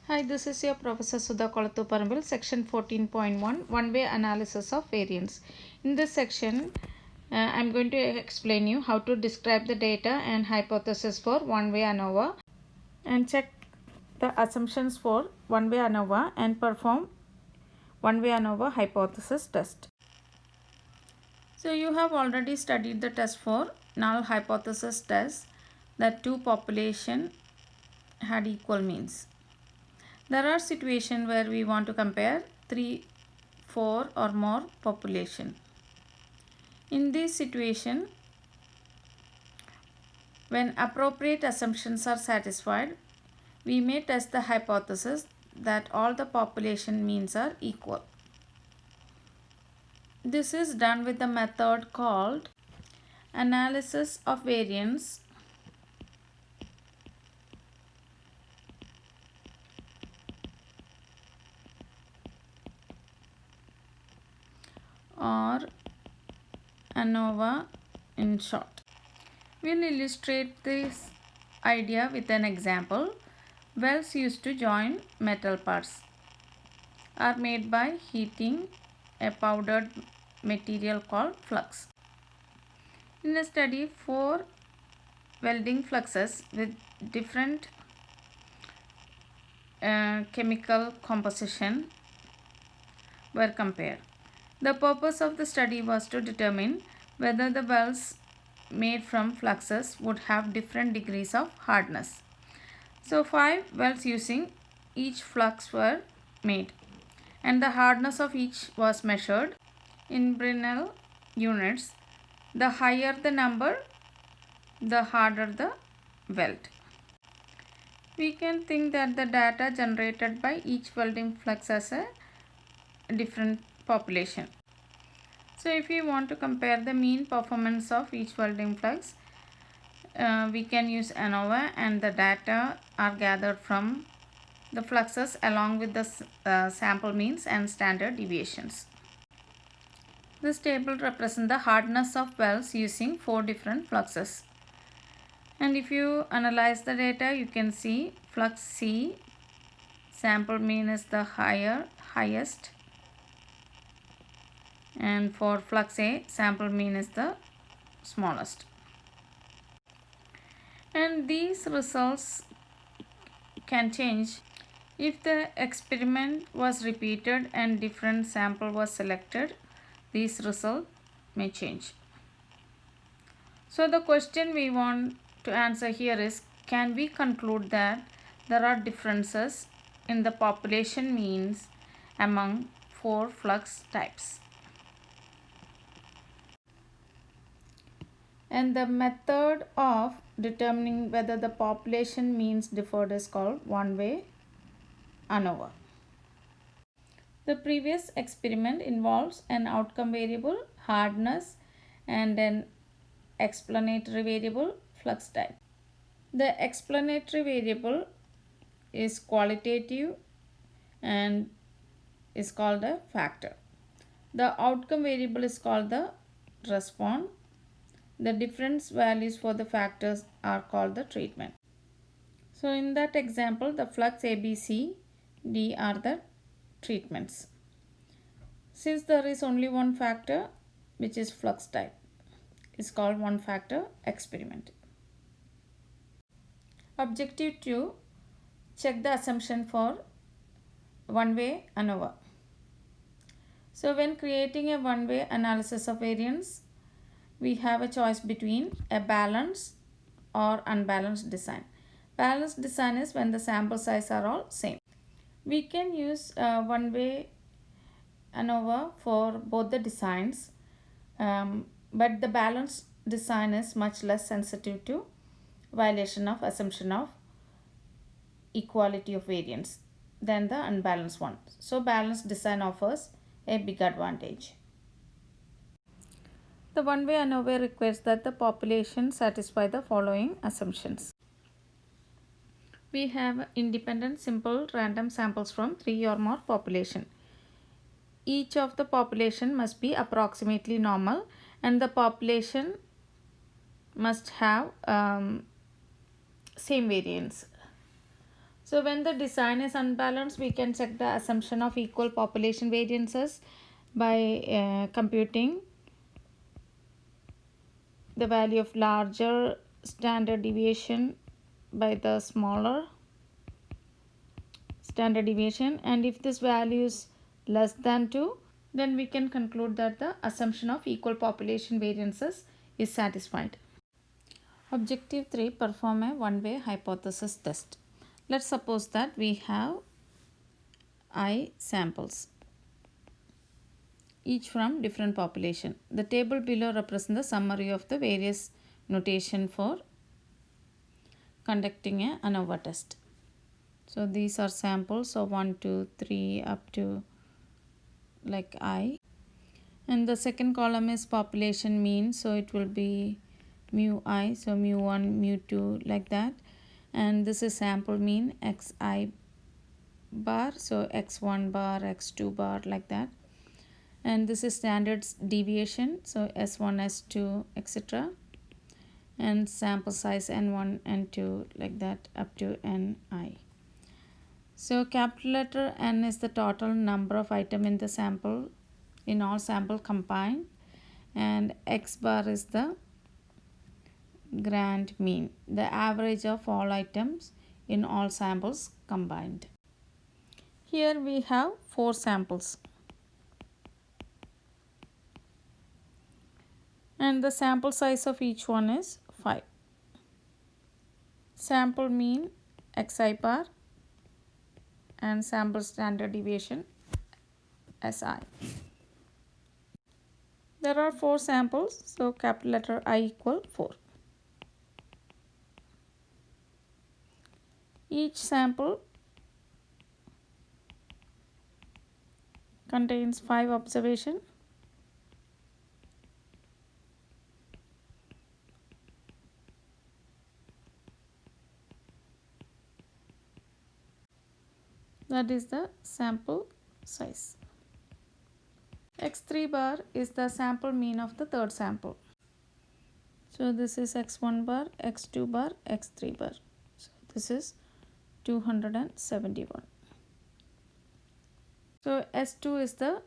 Hi, this is your Professor Sudha Kolathuparambil, section 14.1, one-way analysis of variance. In this section, I'm going to explain you how to describe the data and hypothesis for one-way ANOVA and check the assumptions for one-way ANOVA and perform one-way ANOVA hypothesis test. So you have already studied the test for null hypothesis test that two population had equal means. There are situations where we want to compare 3, 4 or more population. In this situation, when appropriate assumptions are satisfied, we may test the hypothesis that all the population means are equal. This is done with the method called analysis of variance or ANOVA in short. We'll illustrate this idea with an example. Wells used to join metal parts are made by heating a powdered material called flux. In a study, 4 welding fluxes with different chemical composition were compared. The purpose of the study was to determine whether the welds made from fluxes would have different degrees of hardness. So 5 welds using each flux were made and the hardness of each was measured in Brinell units. The higher the number, the harder the weld. We can think that the data generated by each welding flux has a different population. So if we want to compare the mean performance of each welding flux, we can use ANOVA and the data are gathered from the fluxes along with the sample means and standard deviations. This table represents the hardness of welds using 4 different fluxes. And if you analyze the data, you can see flux C, sample mean is the highest, and for flux A, sample mean is the smallest. And these results can change if the experiment was repeated and different sample was selected. These results may change. So the question we want to answer here is, can we conclude that there are differences in the population means among 4 flux types? And the method of determining whether the population means differed is called one-way ANOVA. The previous experiment involves an outcome variable, hardness, and an explanatory variable, flux type. The explanatory variable is qualitative and is called a factor. The outcome variable is called the response. The difference values for the factors are called the treatment. So in that example, the flux A, B, C, D are the treatments. Since there is only one factor, which is flux type, is called one factor experiment. Objective 2, check the assumption for one-way ANOVA. So when creating a one-way analysis of variance, we have a choice between a balanced or unbalanced design. Balanced design is when the sample size are all same. We can use one-way ANOVA for both the designs, but the balanced design is much less sensitive to violation of assumption of equality of variance than the unbalanced one. So balanced design offers a big advantage. The one-way ANOVA requires that the population satisfy the following assumptions. We have independent simple random samples from 3 or more population. Each of the population must be approximately normal and the population must have same variance. So when the design is unbalanced, we can check the assumption of equal population variances by computing the value of larger standard deviation by the smaller standard deviation, and if this value is less than 2, then we can conclude that the assumption of equal population variances is satisfied. Objective 3, perform a one-way hypothesis test. Let's suppose that we have I samples, each from different population. The table below represents the summary of the various notation for conducting a ANOVA test. So these are samples, so 1, 2, 3 up to like I. And the second column is population mean, so it will be mu I, so mu 1, mu 2 like that. And this is sample mean xi bar, so x1 bar, x2 bar like that. And this is standard deviation, so s1, s2 etc. And sample size n1, n2 like that up to ni. So capital letter N is the total number of item in the sample, in all sample combined, and x bar is the grand mean, the average of all items in all samples combined. Here we have 4 samples, and the sample size of each one is 5. Sample mean xi bar and sample standard deviation si. There are 4 samples, so capital letter I equal 4. Each sample contains 5 observations. That is the sample size. x3 bar is the sample mean of the third sample. So this is x1 bar, x2 bar, x3 bar. So this is 271. So S2 is the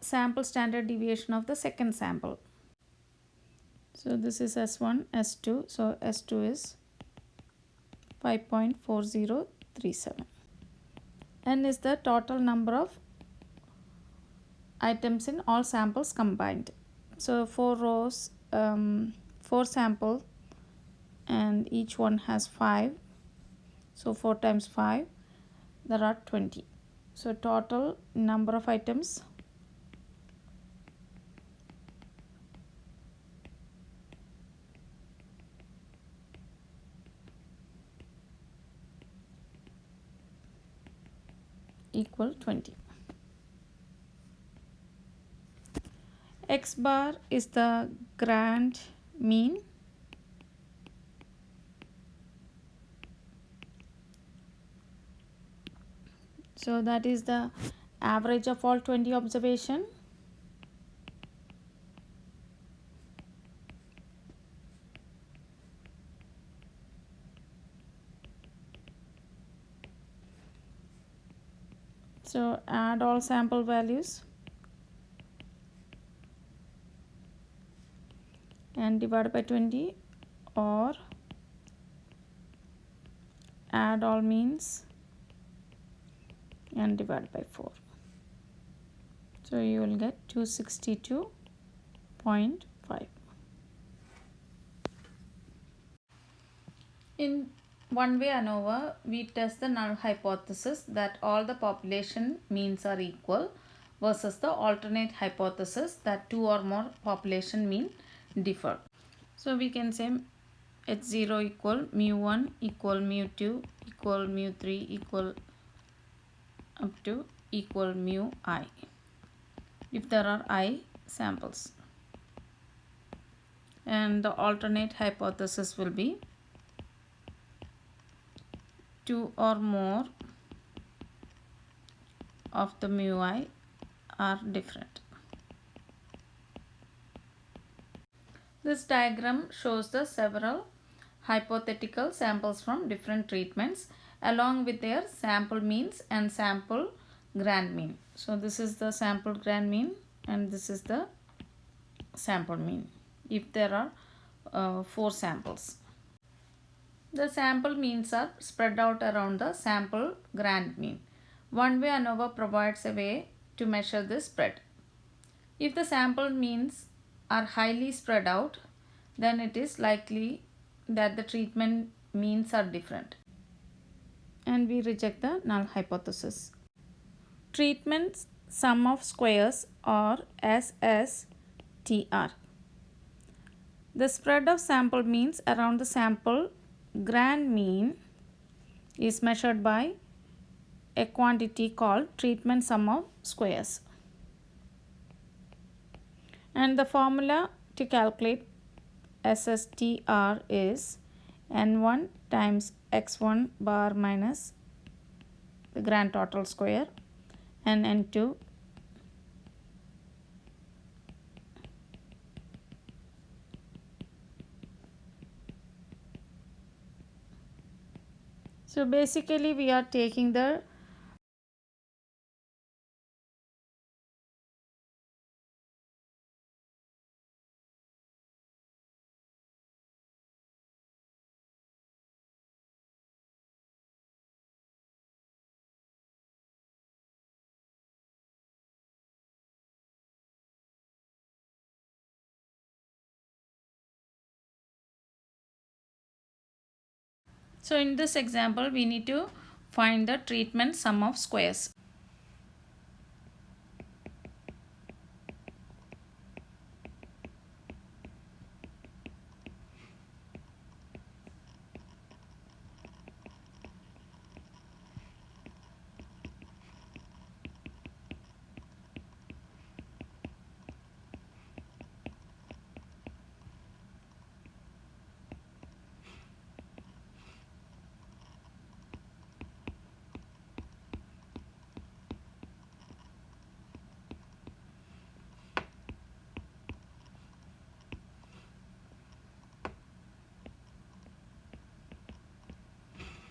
sample standard deviation of the second sample. So this is S1, S2. So S2 is 5.4037. N is the total number of items in all samples combined. So 4 rows, 4 samples, and each one has 5. So 4 times 5, there are 20. So total number of items equal 20. X bar is the grand mean. So that is the average of all 20 observation. So add all sample values and divide by 20, or add all means and divide by 4. So you will get 262.5. In one-way ANOVA, we test the null hypothesis that all the population means are equal versus the alternate hypothesis that 2 or more population mean differ. So we can say h0 equal mu1 equal mu2 equal mu3 equal up to equal mu I if there are I samples, and the alternate hypothesis will be 2 or more of the mu I are different. This diagram shows the several hypothetical samples from different treatments along with their sample means and sample grand mean. So this is the sample grand mean and this is the sample mean if there are 4 samples. The sample means are spread out around the sample grand mean. One way ANOVA provides a way to measure this spread. If the sample means are highly spread out, then it is likely that the treatment means are different. And we reject the null hypothesis. Treatment sum of squares or SSTR. The spread of sample means around the sample grand mean is measured by a quantity called treatment sum of squares. And the formula to calculate SSTR is n1 times x1 bar minus the grand total square and n2 so basically we are taking the so in this example we need to find the treatment sum of squares.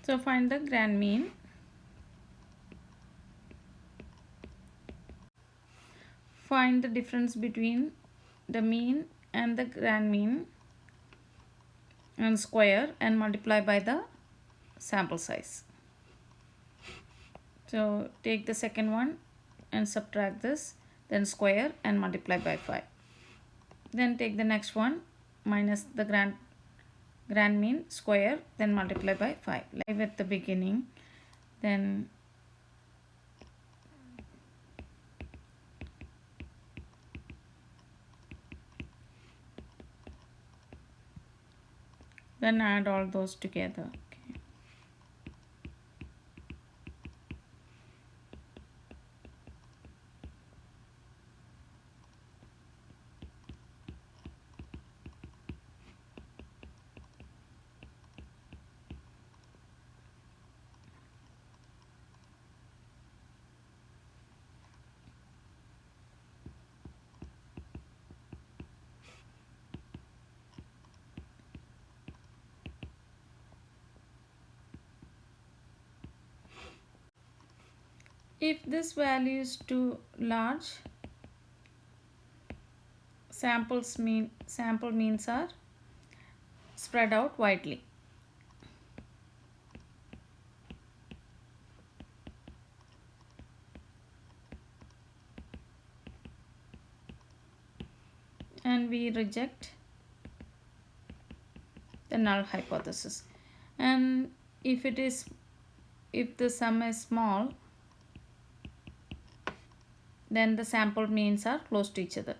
So find the grand mean. Find the difference between the mean and the grand mean and square and multiply by the sample size. So take the second one and subtract this, then square and multiply by 5. Then take the next one minus the grand mean square, then multiply by 5. Live at the beginning, then add all those together. Okay. If this value is too large, sample means are spread out widely. And we reject the null hypothesis. And if the sum is small, then the sample means are close to each other.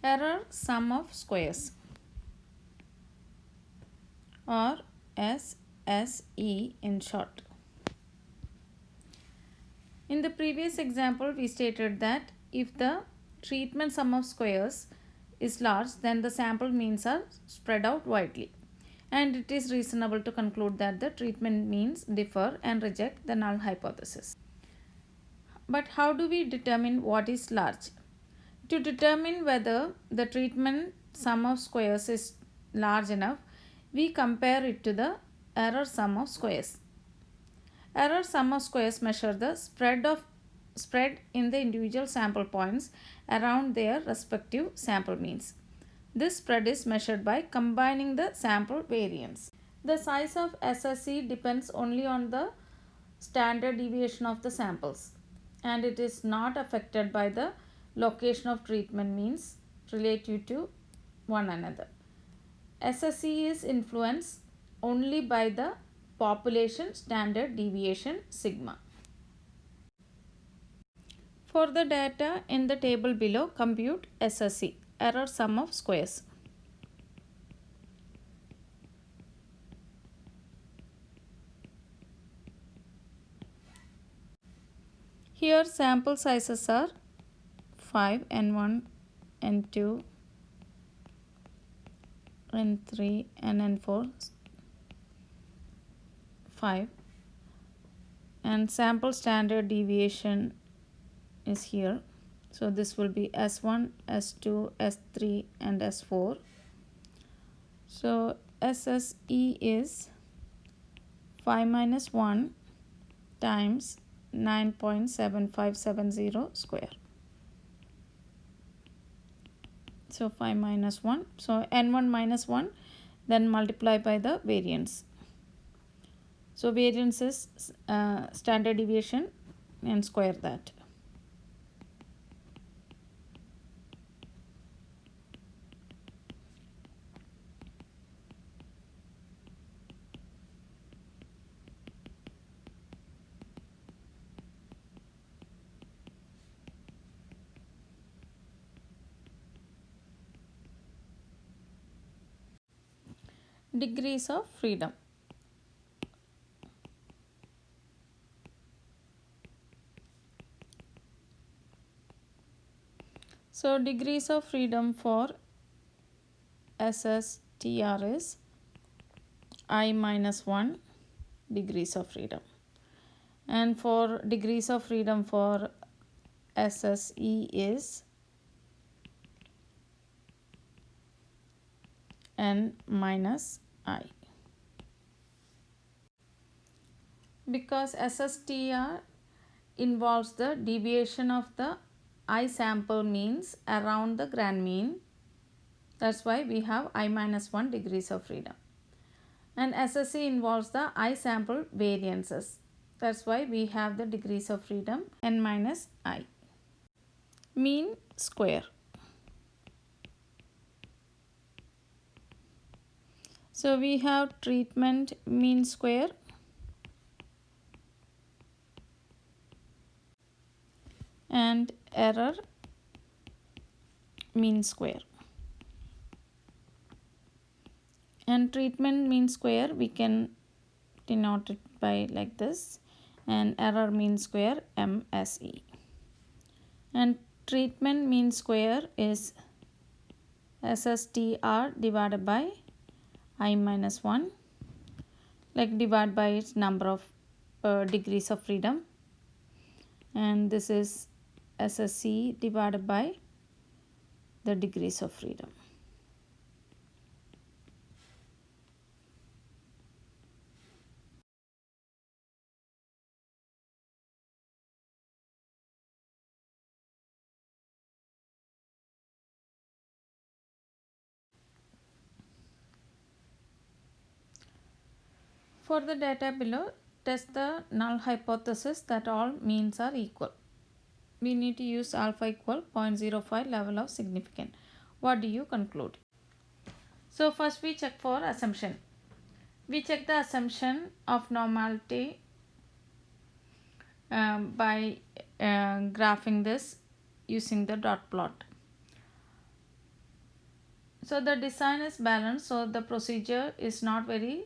Error sum of squares or SSE in short. In the previous example, we stated that if the treatment sum of squares is large, then the sample means are spread out widely. And it is reasonable to conclude that the treatment means differ and reject the null hypothesis. But how do we determine what is large? To determine whether the treatment sum of squares is large enough, we compare it to the error sum of squares. Error sum of squares measure the spread in the individual sample points around their respective sample means. This spread is measured by combining the sample variance. The size of SSE depends only on the standard deviation of the samples, and it is not affected by the location of treatment means relative to one another. SSE is influenced only by the population standard deviation sigma. For the data in the table below, compute SSE, error sum of squares. Here sample sizes are 5, N1, N2, N3 and N4, 5, and sample standard deviation is here. So this will be S1, S2, S3 and S4. So SSE is 5 minus 1 times 9.7570 square. So 5 minus 1. So N1 minus 1, then multiply by the variance. So variance is standard deviation and square that. Degrees of freedom. So degrees of freedom for SSTR is I minus 1 degrees of freedom, and for degrees of freedom for SSE is N minus I. Because SSTR involves the deviation of the I sample means around the grand mean, that's why we have I minus 1 degrees of freedom. And SSE involves the I sample variances, that's why we have the degrees of freedom N minus I. Mean square. So we have treatment mean square and error mean square. And treatment mean square we can denote it by like this, and error mean square MSE. And treatment mean square is SSTR divided by I minus 1, like divide by its number of degrees of freedom, and this is SSE divided by the degrees of freedom. For the data below, test the null hypothesis that all means are equal. We need to use alpha equal 0.05 level of significance. What do you conclude? So first we check for assumption. We check the assumption of normality by graphing this using the dot plot. So the design is balanced, so the procedure is not very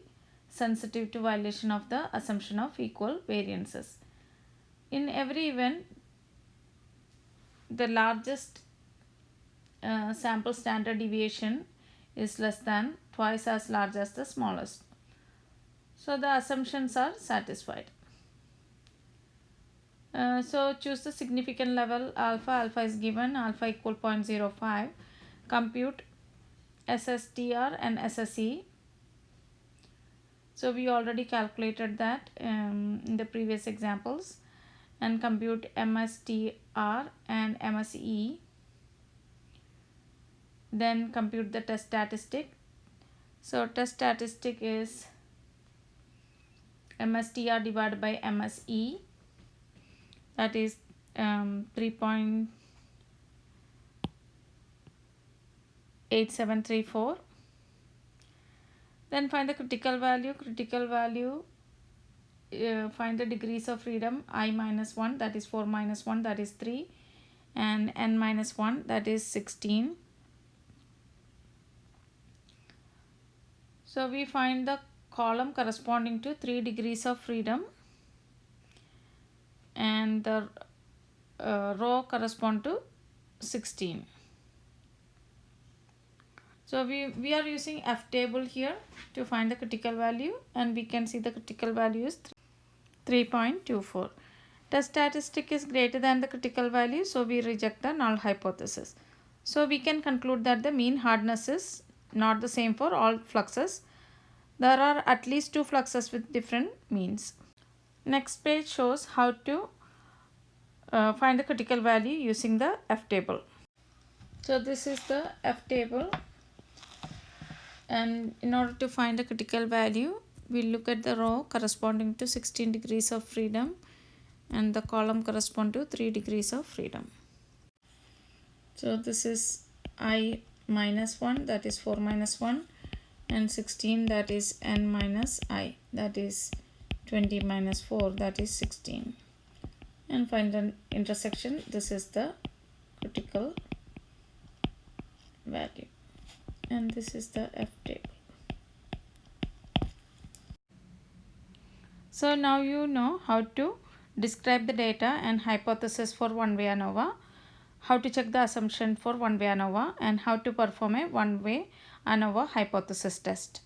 sensitive to violation of the assumption of equal variances. In every event, the largest sample standard deviation is less than twice as large as the smallest. So the assumptions are satisfied. So choose the significant level alpha is given, alpha equal 0.05. Compute SSTR and SSE. So we already calculated that in the previous examples. And compute MSTR and MSE. Then compute the test statistic. So test statistic is MSTR divided by MSE, that is 3.8734. Then find the critical value. Find the degrees of freedom. I minus 1, that is 4 minus 1, that is 3, and n minus 1, that is 16. So we find the column corresponding to 3 degrees of freedom, and the row correspond to 16. So we are using F table here to find the critical value, and we can see the critical value is 3.24. Test statistic is greater than the critical value, so we reject the null hypothesis. So we can conclude that the mean hardness is not the same for all fluxes. There are at least 2 fluxes with different means. Next page shows how to find the critical value using the F table. So this is the F table, and in order to find the critical value, we look at the row corresponding to 16 degrees of freedom and the column correspond to 3 degrees of freedom. So this is I minus 1, that is 4 minus 1, and 16, that is n minus I, that is 20 minus 4, that is 16. And find the intersection. This is the critical value, and this is the F table. So now you know how to describe the data and hypothesis for one-way ANOVA, how to check the assumption for one-way ANOVA, and how to perform a one-way ANOVA hypothesis test.